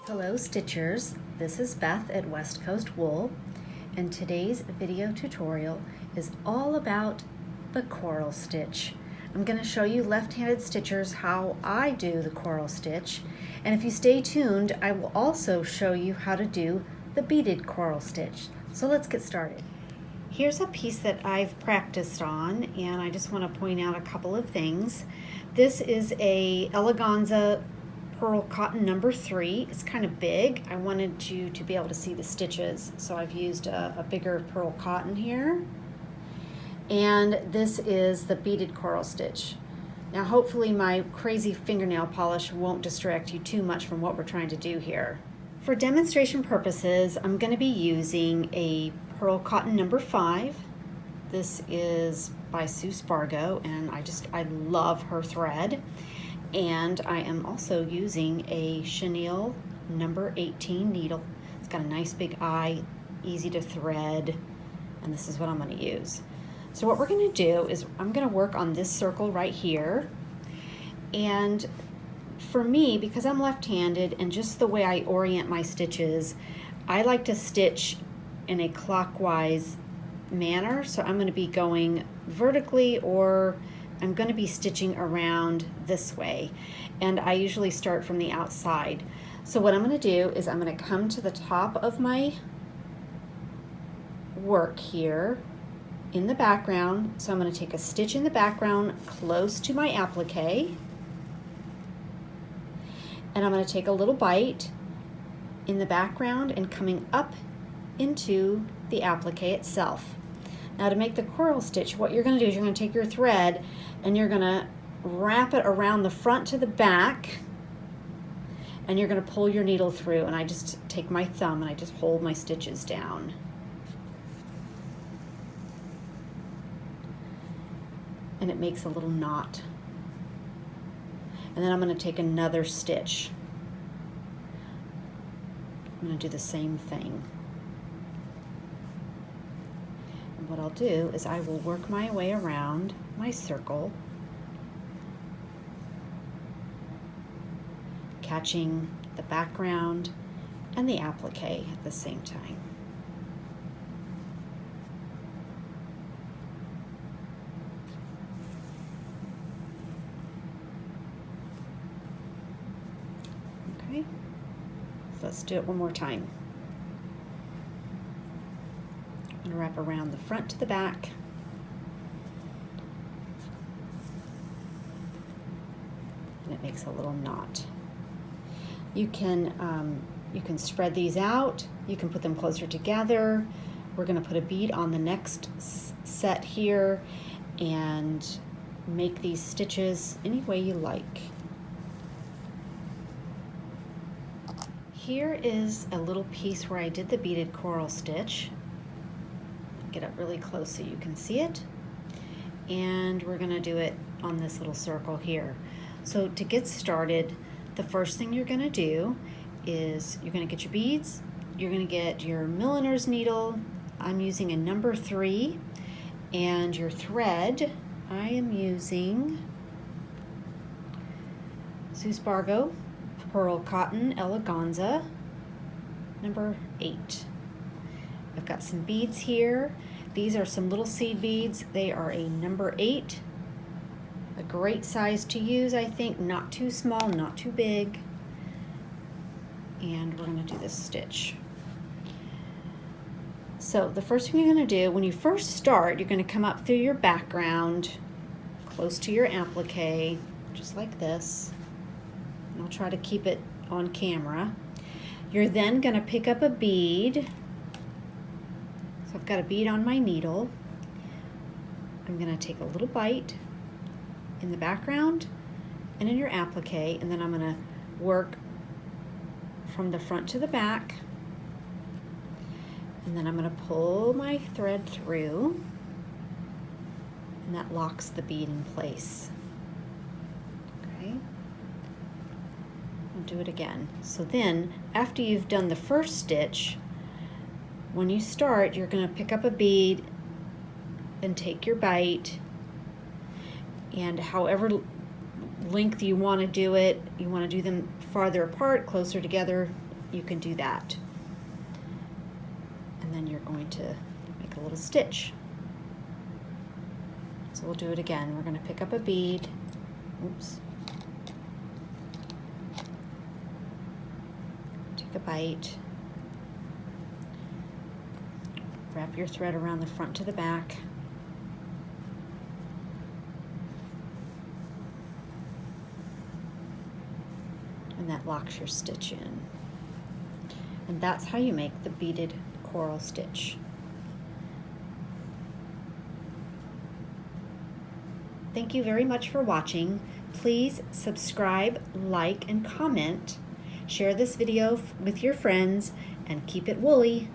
Hello Stitchers, this is Beth at West Coast Wool, and today's video tutorial is all about the coral stitch. I'm going to show you left-handed stitchers how I do the coral stitch, and if you stay tuned I will also show you how to do the beaded coral stitch. So let's get started. Here's a piece that I've practiced on, and I just want to point out a couple of things. This is a eleganza pearl cotton number 3. It's kind of big. I wanted you to be able to see the stitches, so I've used a bigger pearl cotton here. And this is the beaded coral stitch. Now hopefully my crazy fingernail polish won't distract you too much from what we're trying to do here. For demonstration purposes, I'm going to be using a pearl cotton number 5. This is by Sue Spargo, and I love her thread. And I am also using a chenille number 18 needle. It's got a nice big eye, easy to thread, and this is what I'm going to use. So what we're going to do is I'm going to work on this circle right here. And for me, because I'm left-handed and just the way I orient my stitches, I like to stitch in a clockwise manner. So I'm going to be going vertically, or I'm going to be stitching around this way, and I usually start from the outside. So what I'm going to do is I'm going to come to the top of my work here in the background. So I'm going to take a stitch in the background close to my applique, and I'm going to take a little bite in the background and coming up into the applique itself. Now to make the coral stitch, what you're going to do is you're going to take your thread and you're going to wrap it around the front to the back, and you're going to pull your needle through, and I just take my thumb and I just hold my stitches down. And it makes a little knot. And then I'm going to take another stitch. I'm going to do the same thing. What I'll do is I will work my way around my circle, catching the background and the applique at the same time. Okay, so let's do it one more time. And wrap around the front to the back, and it makes a little knot. You can spread these out. You can put them closer together. We're going to put a bead on the next set here and make these stitches any way you like. Here is a little piece where I did the beaded coral stitch. Get up really close so you can see it, and we're going to do it on this little circle here. So to get started, the first thing you're going to do is you're going to get your beads, you're going to get your milliner's needle. I'm using a number 3, and your thread, I am using Sue Spargo pearl cotton eleganza number 8. I've got some beads here. These are some little seed beads. They are a number 8. A great size to use, I think. Not too small, not too big. And we're going to do this stitch. So the first thing you're going to do, when you first start, you're going to come up through your background, close to your applique, just like this. And I'll try to keep it on camera. You're then going to pick up a bead. So I've got a bead on my needle. I'm going to take a little bite in the background and in your applique, and then I'm going to work from the front to the back, and then I'm going to pull my thread through, and that locks the bead in place. Okay, I'll do it again. So then after you've done the first stitch, when you start, you're going to pick up a bead and take your bite, and however length you want to do it, you want to do them farther apart, closer together, you can do that. And then you're going to make a little stitch. So we'll do it again. We're going to pick up a bead. Oops. Take a bite. Wrap your thread around the front to the back. And that locks your stitch in. And that's how you make the beaded coral stitch. Thank you very much for watching. Please subscribe, like, and comment. Share this video with your friends, and keep it woolly.